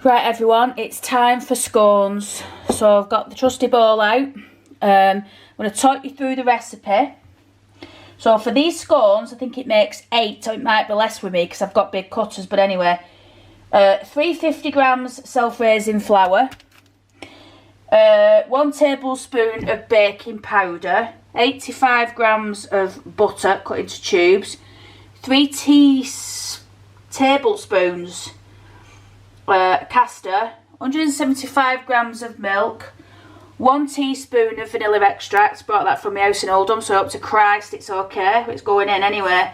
Right everyone, it's time for scones. So I've got the trusty bowl out. I'm going to talk you through the recipe. So for these scones, I think it makes 8, so it might be less with me because I've got big cutters, but anyway. 350 grams self-raising flour, 1 tablespoon of baking powder, 85 grams of butter cut into tubes, 3 tablespoons castor, 175 grams of milk, 1 teaspoon of vanilla extract. Brought that from my house in Oldham, so up to Christ it's okay, it's going in anyway.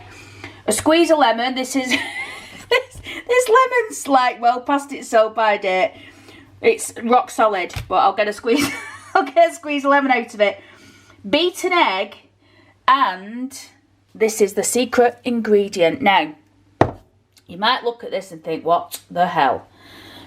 A squeeze of lemon. This is this lemon's like well past its sell by date. It's rock solid, but I'll get a squeeze I'll get a squeeze of lemon out of it. Beaten egg, and this is the secret ingredient. Now you might look at this and think, what the hell?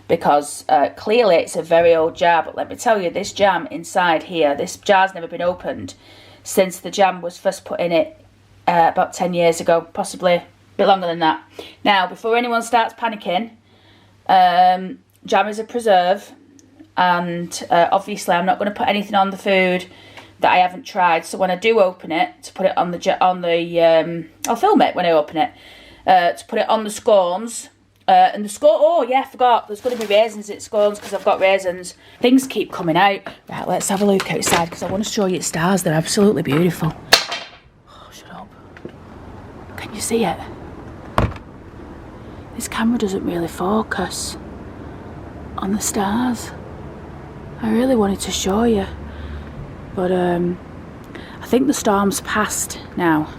Because clearly it's a very old jar, but let me tell you, this jam inside here, this jar's never been opened since the jam was first put in it about 10 years ago, possibly a bit longer than that. Now, before anyone starts panicking, jam is a preserve, and obviously I'm not going to put anything on the food that I haven't tried. So when I do open it, to put it on the I'll film it when I open it, to put it on the scones. And the scone, oh yeah, I forgot, there's going to be raisins at scones because I've got raisins. Things keep coming out. Right, let's have a look outside because I want to show you the stars. They're absolutely beautiful. Oh, shut up. Can you see it? This camera doesn't really focus on the stars. I really wanted to show you, but I think the storm's passed now.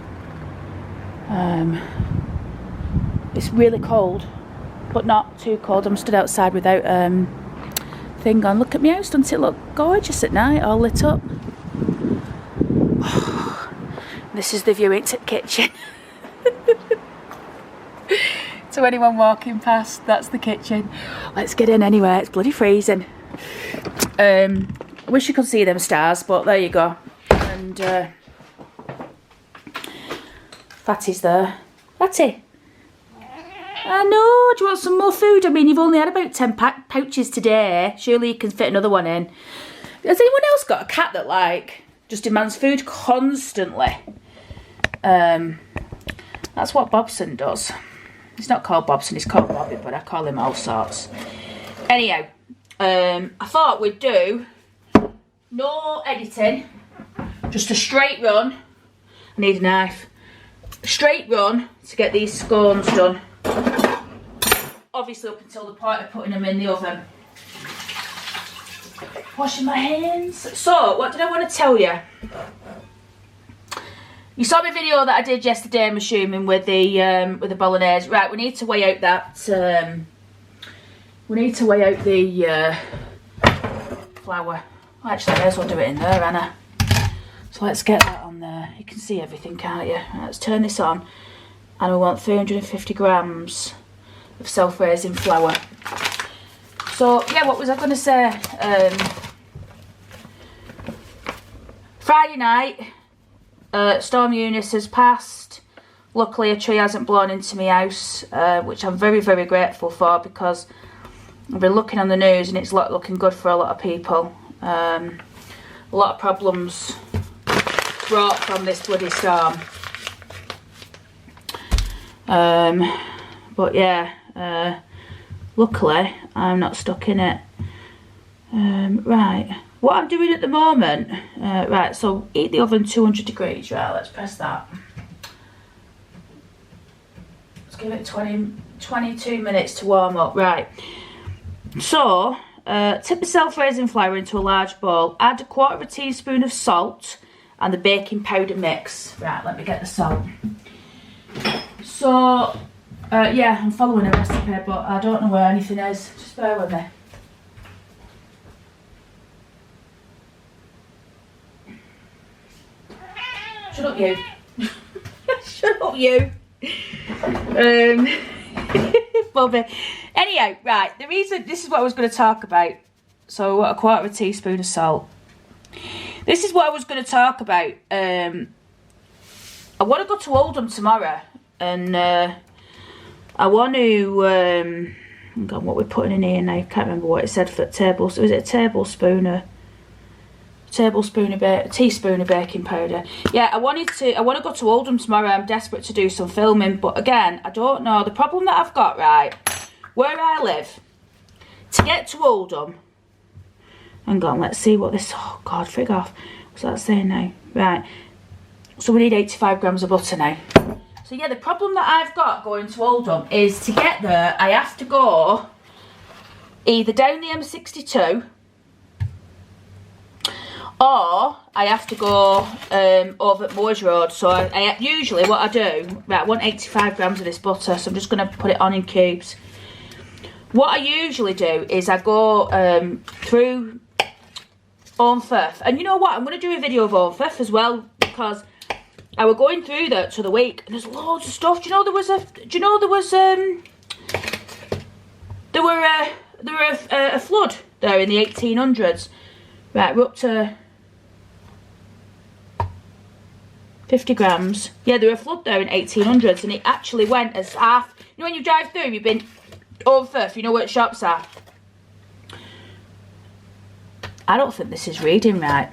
It's really cold, but not too cold. I'm stood outside without thing on. Look at my house, doesn't it look gorgeous at night, all lit up? Oh, this is the view into the kitchen. To anyone walking past, that's the kitchen. Let's get in anyway, it's bloody freezing. I wish you could see them stars, but there you go. And Fatty's there. Fatty, I know, do you want some more food? I mean, you've only had about 10 pouches today. Surely you can fit another one in. Has anyone else got a cat that, like, just demands food constantly? That's what Bobson does. He's not called Bobson, he's called Bobby, but I call him all sorts. Anyhow, I thought we'd do no editing, just a straight run. I need a knife. A straight run to get these scones done. Obviously up until the point of putting them in the oven. Washing my hands. So, what did I want to tell you? You saw my video that I did yesterday, I'm assuming, with the bolognese. Right, we need to weigh out that. We need to weigh out the flour. Well, actually, I may as well do it in there, Anna. So let's get that on there. You can see everything, can't you? Let's turn this on, and we want 350 grams of self-raising flour. So yeah, what was I going to say? Friday night, Storm Eunice has passed. Luckily a tree hasn't blown into my house, which I'm very, very grateful for, because I've been looking on the news and it's looking good for a lot of people. A lot of problems brought from this bloody storm. But yeah, luckily I'm not stuck in it. Right, what I'm doing at the moment, right, so heat the oven 200 degrees, right, let's press that. Let's give it 22 minutes to warm up, right. So, tip the self-raising flour into a large bowl, add 1/4 teaspoon of salt and the baking powder mix. Right, let me get the salt. So, yeah, I'm following a recipe, but I don't know where anything is. Just bear with me. Shut up, you. Shut up, you. Bobby. Anyhow, right, the reason, this is what I was going to talk about. So, what, 1/4 teaspoon of salt. This is what I was going to talk about. I want to go to Oldham tomorrow, and I want to hang on, what we're putting in here now, I can't remember what it said for table, so was it a teaspoon of baking powder. Yeah, I want to go to Oldham tomorrow. I'm desperate to do some filming, but again, I don't know. The problem that I've got, right, where I live, to get to Oldham, hang on, let's see what this, oh God, frig off. What's that saying now? Right, so we need 85 grams of butter now. So yeah, the problem that I've got going to Oldham is to get there, I have to go either down the M62 or I have to go over at Moors Road. So I usually what I do, right, I want 85 grams of this butter, so I'm just going to put it on in cubes. What I usually do is I go through Oldham Firth, and you know what, I'm going to do a video of Oldham Firth as well, because I were going through that to the week, and there's loads of stuff. Do you know there was a flood there in the 1800s. Right, we're up to 50 grams. Yeah, there was a flood there in 1800s, and it actually went as half. You know when you drive through, you've been over Firth, you know where the shops are. I don't think this is reading right,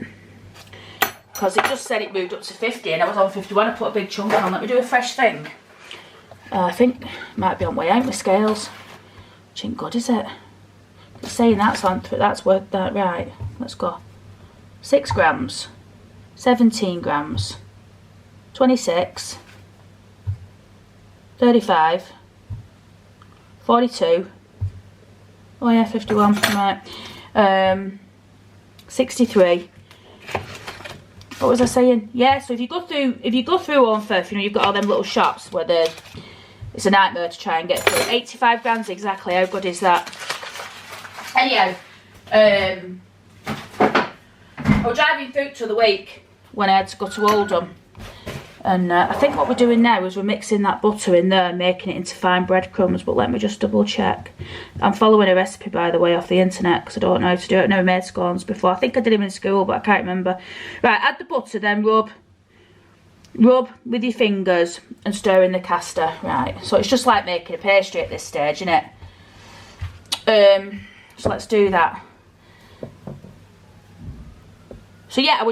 because it just said it moved up to 50 and I was on 51. I put a big chunk on. Let me do a fresh thing. I think it might be on way out with scales. Which ain't good, is it? It's saying that's worked that right. Let's go. 6 grams, 17 grams, 26, 35, 42. Oh yeah, 51. Right. 63. What was I saying? Yeah, so if you go through Oldham Firth, you know, you've got all them little shops where it's a nightmare to try and get through. 85 grams exactly, how good is that? Anyhow, I was driving through to the week when I had to go to Oldham, and I think what we're doing now is we're mixing that butter in there and making it into fine breadcrumbs, but let me just double check. I'm following a recipe, by the way, off the internet, because I don't know how to do it. I've never made scones before. I think I did them in school, but I can't remember. Right, add the butter, then rub with your fingers and stir in the caster. Right, so it's just like making a pastry at this stage, isn't it? So let's do that. So yeah,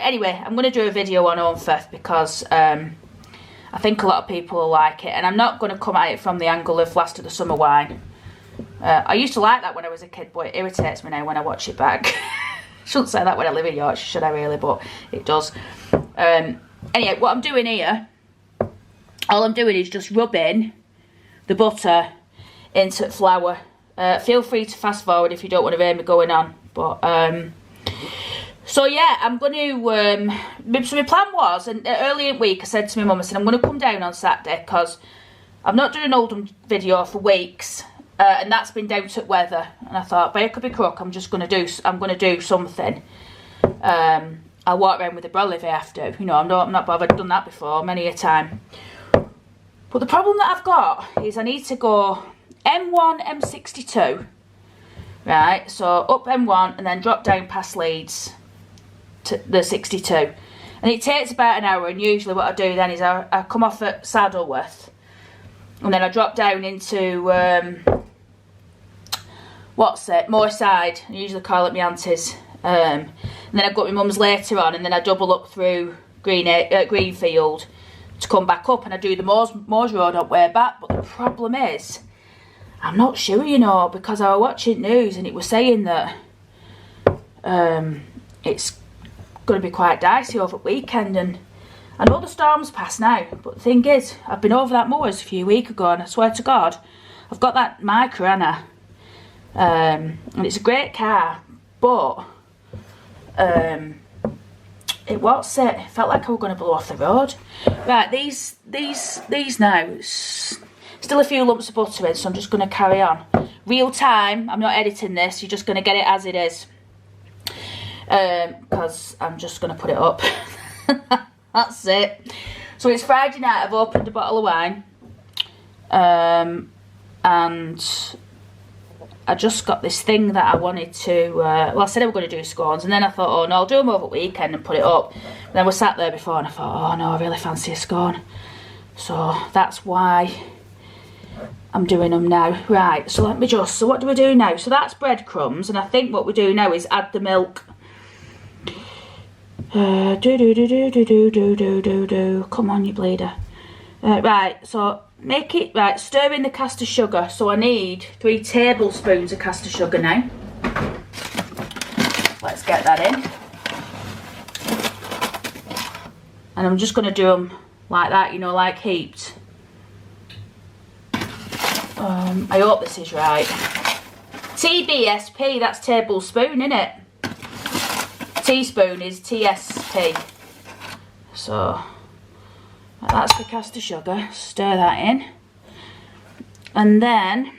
anyway, I'm going to do a video on Oldham Firth because I think a lot of people will like it, and I'm not going to come at it from the angle of last of the summer wine. I used to like that when I was a kid, but it irritates me now when I watch it back. Shouldn't say that when I live in Yorkshire, should I really? But it does. Anyway, what I'm doing here, all I'm doing is just rubbing the butter into flour. Feel free to fast forward if you don't want to hear me going on, but so yeah, I'm going to, so my plan was, and early in the week I said to my mum, I said I'm going to come down on Saturday because I've not done an Oldham video for weeks, and that's been down to weather, and I thought, by hook or by crook, I'm going to do something. I'll walk around with a brolly if I have to, you know, I'm not bothered, I've done that before many a time. But the problem that I've got is I need to go M1, M62, right, so up M1 and then drop down past Leeds to the 62, and it takes about an hour, and usually what I do then is I come off at Saddleworth and then I drop down into Moorside. I usually call it my auntie's, and then I've got my mum's later on, and then I double up through Greenfield to come back up, and I do the Moors Road up way back. But the problem is I'm not sure, you know, because I was watching news and it was saying that it's going to be quite dicey over the weekend, and I know the storm's passed now, but the thing is, I've been over that moors a few weeks ago, and I swear to God, I've got that Micra, Anna, and it's a great car, but it felt like I was going to blow off the road. Right, these now, still a few lumps of butter in, so I'm just going to carry on. Real time, I'm not editing this, you're just going to get it as it is. Because I'm just going to put it up. That's it. So it's Friday night, I've opened a bottle of wine. And I just got this thing that I wanted to, well, I said I was going to do scones, and then I thought, oh no, I'll do them over the weekend and put it up. And then we sat there before and I thought, oh no, I really fancy a scone. So that's why I'm doing them now. Right, so let me just, so what do we do now? So that's breadcrumbs, and I think what we do now is add the milk. Come on, you bleeder. Right, so make it, right, stir in the caster sugar. So I need 3 tablespoons of caster sugar now. Let's get that in. And I'm just going to do them like that, you know, like heaped. I hope this is right. TBSP, that's tablespoon, innit? Teaspoon is TSP. So that's the caster sugar. Stir that in. And then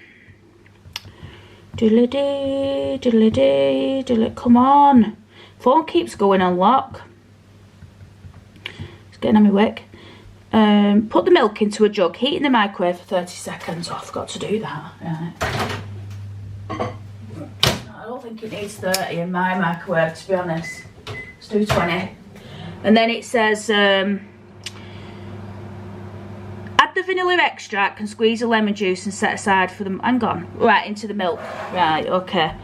diddly-dee, diddly-dee, diddly, come on. Phone keeps going on lock. It's getting on my wick. Put the milk into a jug, heat in the microwave for 30 seconds. Oh, I forgot to do that. Right. I don't think it needs 30 in my microwave, to be honest. Let's do 20. And then it says, add the vanilla extract and squeeze the lemon juice and set aside for them. Hang on. Right, into the milk. Right, okay.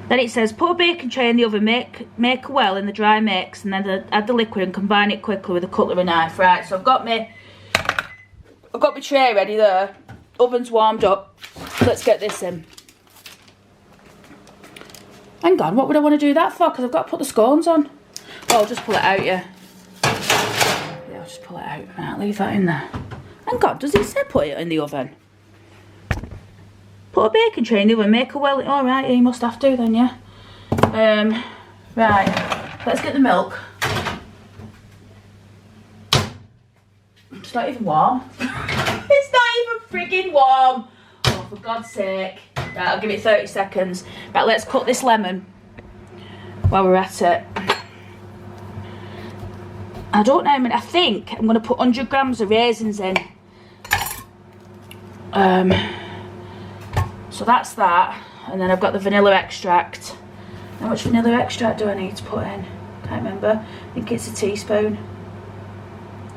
Then it says, put a baking tray in the oven, make a well in the dry mix, and then add the liquid and combine it quickly with a cutlery knife. Right, so I've got my tray ready there. Oven's warmed up. Let's get this in. Hang on, what would I want to do that for? Because I've got to put the scones on. Oh, I'll just pull it out, yeah. Yeah, I'll just pull it out. Right, leave that in there. Hang on, does it say put it in the oven? Put a baking tray in the oven, make a well. All right, yeah, you must have to then, yeah. Right, let's get the milk. It's not even warm. It's not even frigging warm. Oh, for God's sake. Right, I'll give it 30 seconds. Right, let's cut this lemon while we're at it. I don't know, I mean, I think I'm going to put 100 grams of raisins in. So that's that, and then I've got the vanilla extract. How much vanilla extract do I need to put in? Can't remember. I think it's a teaspoon.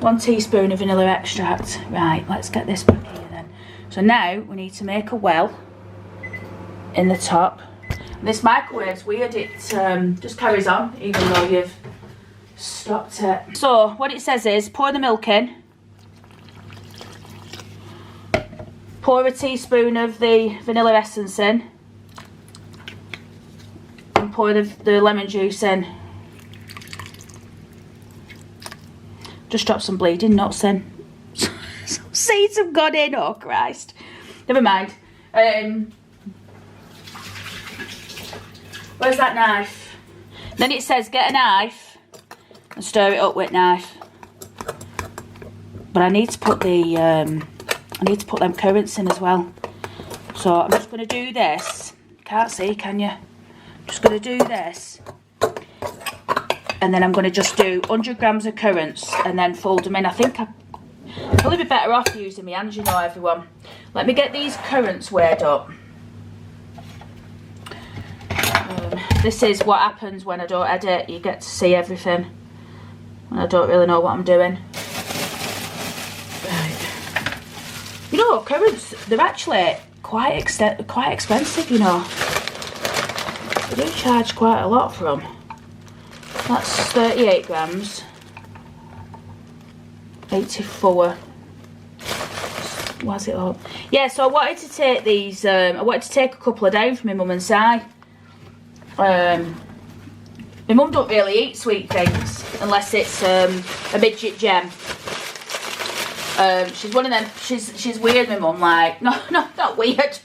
1 teaspoon of vanilla extract. Right, let's get this back here then. So now we need to make a well in the top. This microwave's weird, it just carries on even though you've stopped it. So what it says is pour the milk in. Pour a teaspoon of the vanilla essence in. And pour the lemon juice in. Just drop some bleeding nuts in. Some seeds have gone in, oh Christ. Never mind. Where's that knife? Then it says get a knife and stir it up with a knife. But I need to put them currants in as well. So I'm just going to do this. Can't see, can you? Just going to do this. And then I'm going to just do 100 grams of currants and then fold them in. I think I'll probably be better off using my hands, you know, everyone. Let me get these currants weighed up. This is what happens when I don't edit. You get to see everything. And I don't really know what I'm doing. You know, currants, they're actually quite expensive, you know. They do charge quite a lot for them. That's 38 grams. 84. What's it up? Yeah, so I wanted to take these, I wanted to take a couple of down for my mum and Si. My mum don't really eat sweet things unless it's a midget gem. She's one of them, she's weird, my mum, like, no, not weird.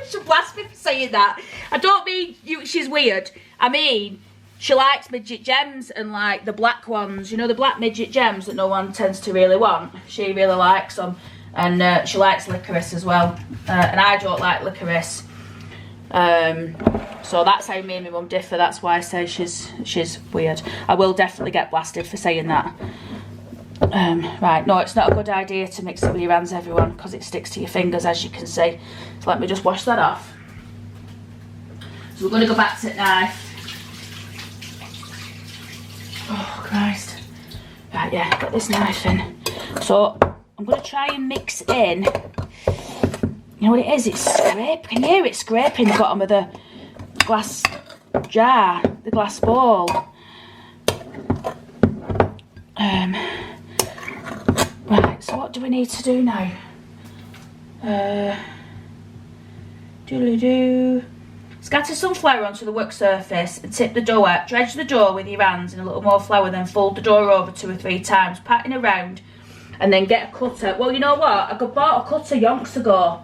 She'll blast me for saying that. I don't mean she's weird. I mean, she likes midget gems and like the black ones, you know, the black midget gems that no one tends to really want. She really likes them. And she likes licorice as well. And I don't like licorice. So that's how me and my mum differ. That's why I say she's weird. I will definitely get blasted for saying that. Right, no, it's not a good idea to mix it with your hands, everyone, because it sticks to your fingers, as you can see. So let me just wash that off. So we're going to go back to the knife. Oh, Christ. Right, yeah, get this knife in. So I'm going to try and mix in. You know what it is? It's scrape. Can you hear it scraping the bottom of the glass jar, the glass bowl? Right, so what do we need to do now? Doodly-doo. Scatter some flour onto the work surface and tip the dough out. Dredge the dough with your hands in a little more flour, then fold the dough over 2 or 3 times, patting around, and then get a cutter. Well, you know what? I bought a cutter yonks ago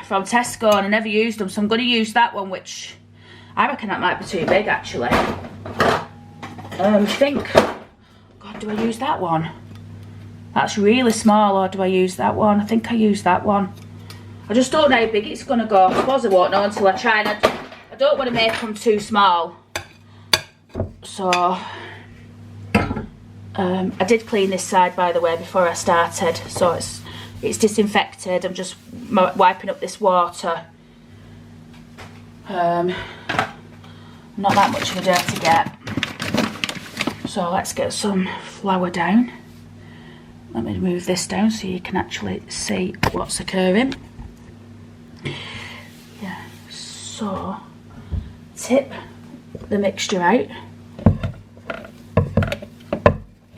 from Tesco, and I never used them, so I'm going to use that one, which I reckon that might be too big, actually. I think, God, do I use that one? That's really small, or do I use that one? I think I use that one. I just don't know how big it's going to go. I suppose I won't know until I try, and I don't want to make them too small. So, I did clean this side, by the way, before I started. So it's disinfected. I'm just wiping up this water. Not that much of a dirty get. So let's get some flour down. Let me move this down so you can actually see what's occurring. Yeah, so tip the mixture out.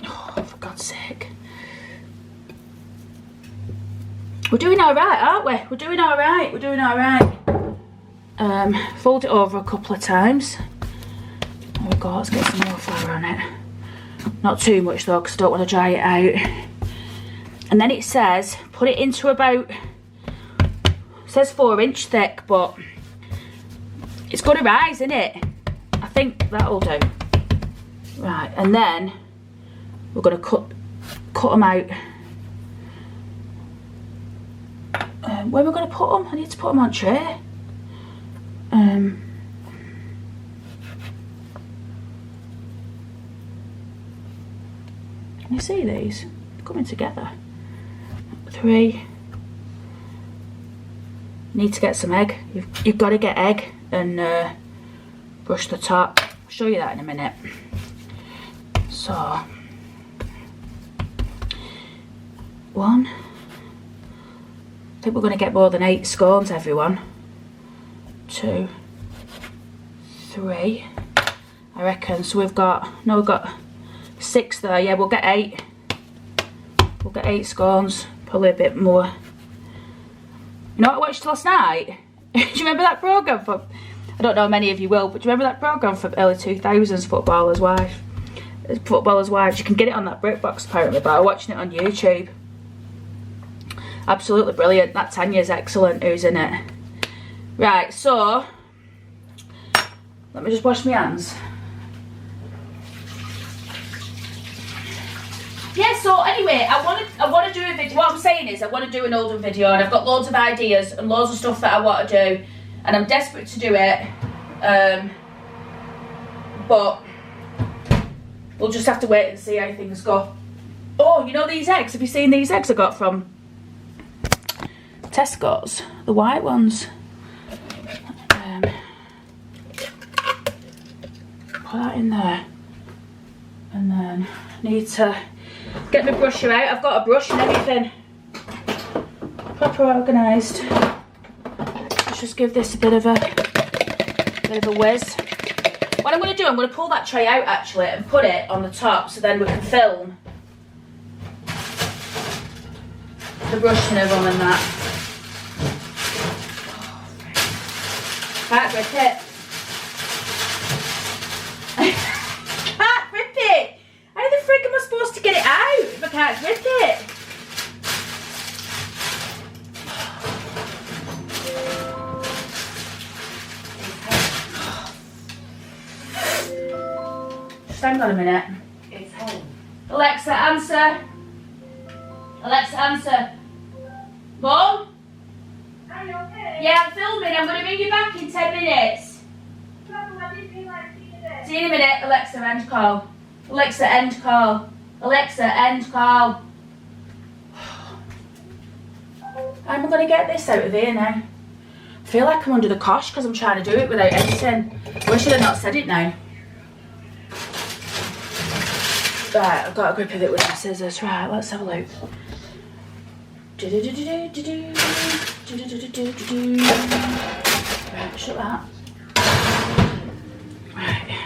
Oh, for God's sake. We're doing all right, aren't we? We're doing all right. We're doing all right. Fold it over a couple of times. There we go. Let's get some more flour on it. Not too much though, because I don't want to dry it out. And then it says put it into about, it says 4-inch thick, but it's going to rise, isn't it? I think that'll do. Right, and then we're going to cut them out. Where are we going to put them? I need to put them on tray. Can you see these? They're coming together. 3. Need to get some egg. You've got to get egg and brush the top. I'll show you that in a minute. So 1. I think we're going to get more than 8 scones, everyone. 2, 3. I reckon. So we've got 6 there. Yeah, we'll get 8. We'll get 8 scones. Probably a bit more. You know what I watched last night? Do you remember that programme from, I don't know how many of you will, but do you remember that programme from early 2000s, Footballer's Wife? Footballer's Wives. You can get it on that BritBox apparently, but I'm watching it on YouTube. Absolutely brilliant. That Tanya's excellent, who's in it. Right, so let me just wash my hands. Yeah, so anyway, I want to do a video. What I'm saying is I want to do an Oldham video, and I've got loads of ideas and loads of stuff that I want to do, and I'm desperate to do it. But we'll just have to wait and see how things go. Oh, you know these eggs? Have you seen these eggs I got from Tesco's? The white ones. Put that in there, and then need to get my brusher out. I've got a brush and everything, proper organised. Let's just give this a bit of a whiz. What I'm going to do, I'm going to pull that tray out actually and put it on the top, so then we can film the brushing of them and that. Can't rip it. Can't rip it. How the frig am I supposed to get it out if I can't rip it? Just hang on a minute. It's home. Alexa, answer. Alexa, answer. Mum? Are you okay? Yeah, I'm filming. I'm going to bring you back in 10 minutes. See you in a minute. Alexa, end call. Alexa, end call. Alexa, end call. How am I going to get this out of here now? I feel like I'm under the cosh because I'm trying to do it without editing. Wish I had not said it now. Right, I've got a grip of it with some scissors. Right, let's have a look. Right, shut that. Right,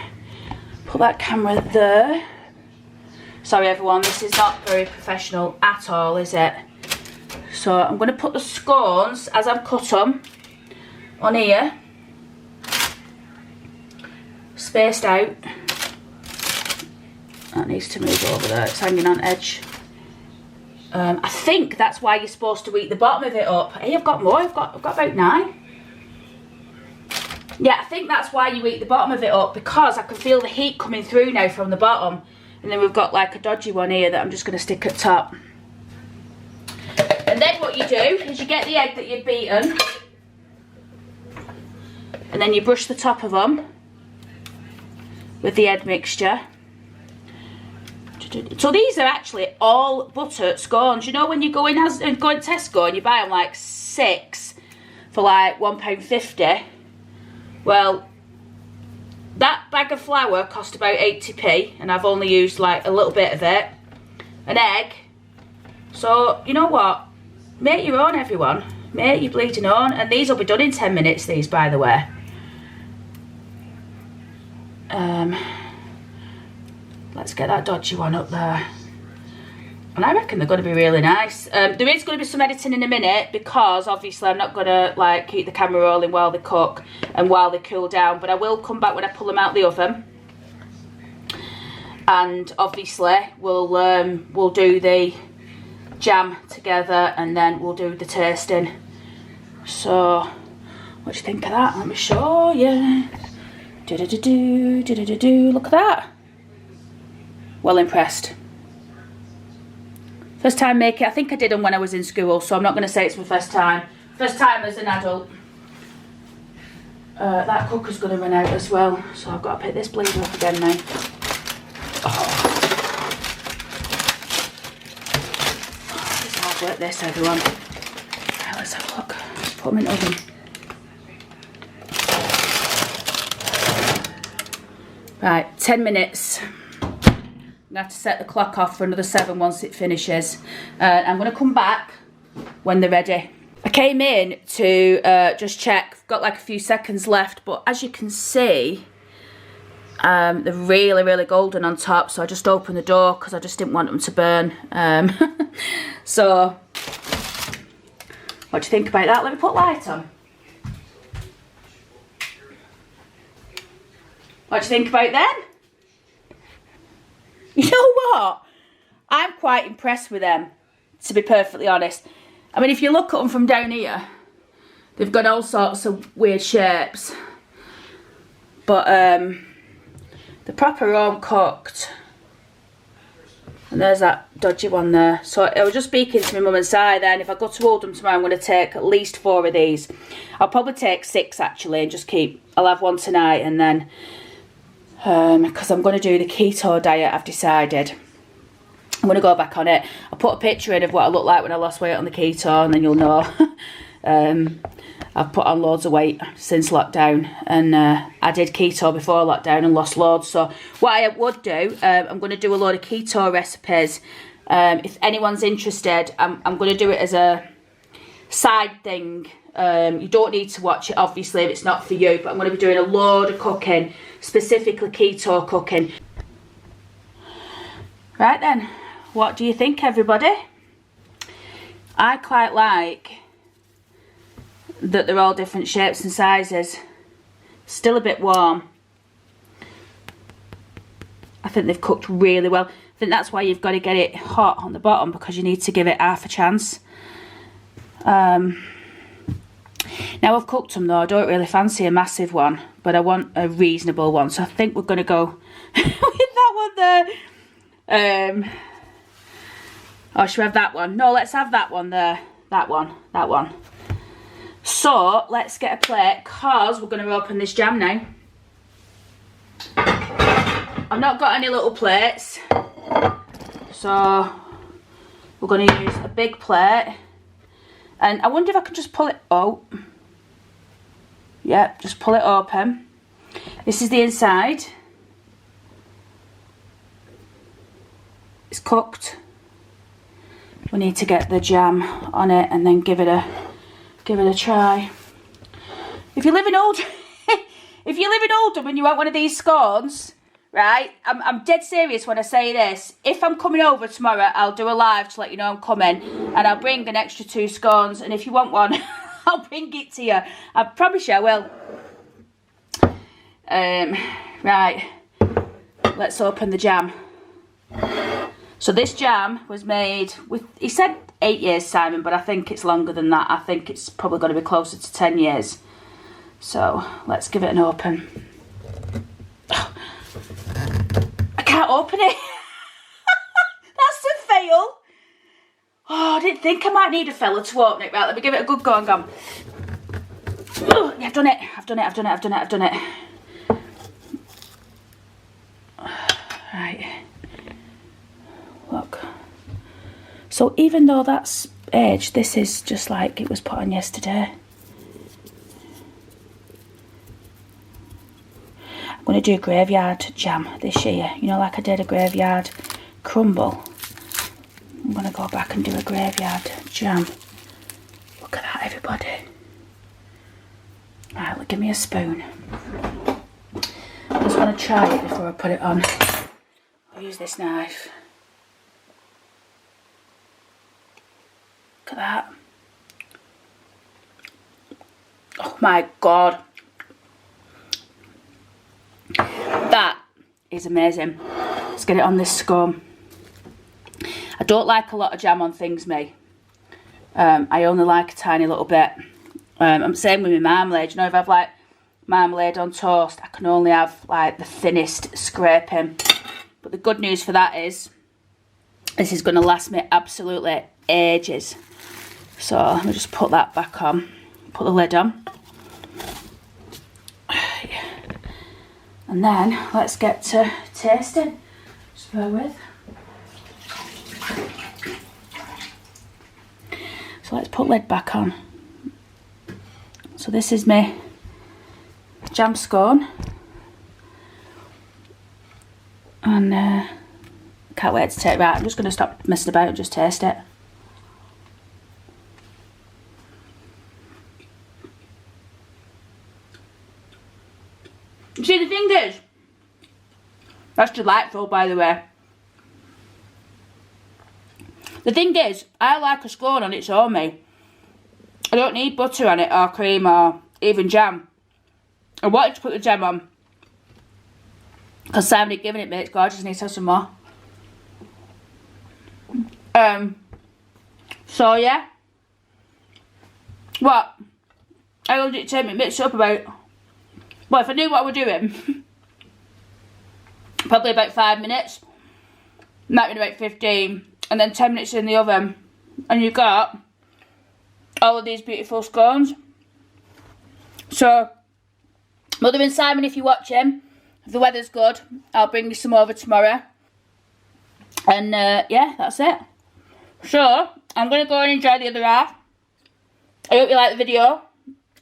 put that camera there. Sorry everyone, this is not very professional at all, is it? So I'm going to put the scones, as I've cut them, on here. Spaced out. That needs to move over there, it's hanging on edge. I think that's why you're supposed to eat the bottom of it up. Hey, I've got more, I've got about 9. Yeah, I think that's why you eat the bottom of it up, because I can feel the heat coming through now from the bottom. And then we've got like a dodgy one here that I'm just going to stick at top. And then what you do is you get the egg that you've beaten. And then you brush the top of them with the egg mixture. So these are actually all butter scones. You know when you go in Tesco and you buy them like 6 for like £1.50? Well, that bag of flour cost about 80p and I've only used like a little bit of it. An egg. So, you know what? Make your own, everyone. Make your bleeding own. And these will be done in 10 minutes, these, by the way. Let's get that dodgy one up there. And I reckon they're going to be really nice. There is going to be some editing in a minute because obviously I'm not going to like keep the camera rolling while they cook and while they cool down. But I will come back when I pull them out the oven. And obviously we'll do the jam together and then we'll do the tasting. So what do you think of that? Let me show you. Look at that. Well impressed. First time making. I think I did them when I was in school, so I'm not going to say it's my first time. First time as an adult. That cooker's going to run out as well, so I've got to pick this bleeder up again now. It's hard work this, everyone. Right, let's have a look. Let's put them in the oven. Right, 10 minutes. I'm going to have to set the clock off for another 7 once it finishes. I'm going to come back when they're ready. I came in to just check. I've got like a few seconds left, but as you can see, they're really, really golden on top. So I just opened the door because I just didn't want them to burn. So, what do you think about that? Let me put light on. What do you think about them? You know what? I'm quite impressed with them, to be perfectly honest. I mean, if you look at them from down here, they've got all sorts of weird shapes. But they're proper home cooked. And there's that dodgy one there. So I was just speaking to my mum and Si then. If I go to Oldham tomorrow, I'm going to take at least 4 of these. I'll probably take 6 actually and just keep... I'll have one tonight and then... because I'm going to do the keto diet, I've decided. I'm going to go back on it. I'll put a picture in of what I look like when I lost weight on the keto and then you'll know. I've put on loads of weight since lockdown and I did keto before lockdown and lost loads. So what I would do, I'm going to do a load of keto recipes. If anyone's interested, I'm going to do it as a side thing. You don't need to watch it obviously if it's not for you, but I'm going to be doing a load of cooking, specifically keto cooking. Right then, what do you think everybody? I quite like that they're all different shapes and sizes. Still a bit warm. I think they've cooked really well. I think that's why you've got to get it hot on the bottom, because you need to give it half a chance. Now I've cooked them though, I don't really fancy a massive one, but I want a reasonable one, so I think we're going to go with that one there. Or should we have that one? No, let's have that one there. That one. So let's get a plate, because we're going to open this jam now. I've not got any little plates, so we're going to use a big plate. And I wonder if I can just pull it out. Yep, just pull it open. This is the inside. cooked. We need to get the jam on it and then give it a try. If you live in Oldham, if you live in Oldham and you want one of these scones, right? I'm dead serious when I say this. If I'm coming over tomorrow, I'll do a live to let you know I'm coming, and I'll bring an extra 2 scones. And if you want one, I'll bring it to you. I promise you I will. Right, let's open the jam. So this jam was made with, he said 8 years, Simon, but I think it's longer than that. I think it's probably going to be closer to 10 years. So let's give it an open. Oh, I can't open it. That's a fail. Oh, I didn't think I might need a fella to open it. Right, let me give it a good go and go. Oh, yeah, I've done it. I've done it. Right. Look. So even though that's aged, this is just like it was put on yesterday. I'm going to do graveyard jam this year. You know, like I did a graveyard crumble. I'm going to go back and do a graveyard jam. Look at that, everybody. Right, look, give me a spoon. I just want to try it before I put it on. I'll use this knife. Look at that. Oh my God. That is amazing. Let's get it on this scone. I don't like a lot of jam on things, me. I only like a tiny little bit. I'm the same with my marmalade. You know, if I have like marmalade on toast, I can only have like the thinnest scraping. But the good news for that is this is going to last me absolutely ages. So let me just put that back on. Put the lid on. And then let's get to tasting. Just bear with. So let's put lid back on. So this is my jam scone. And can't wait to take it out. I'm just going to stop messing about and just taste it. See, the thing is, that's delightful, by the way. The thing is, I like a scone on its own, me. I don't need butter on it, or cream, or even jam. I wanted to put the jam on, because Simon had given it me, it's gorgeous, and he said some more. So yeah. What? How long did it take me to mix it up about? Well, if I knew what I was doing, probably about 5 minutes. Might be about 15. And then 10 minutes in the oven. And you got all of these beautiful scones. So, Mother and Simon, if you're watching, if the weather's good, I'll bring you some over tomorrow. And yeah, that's it. So, I'm going to go and enjoy the other half. I hope you like the video.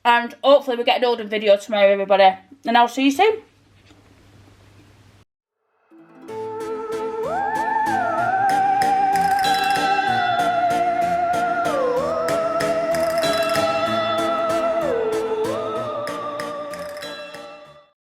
And hopefully we get an Oldham video tomorrow, everybody. And I'll see you soon.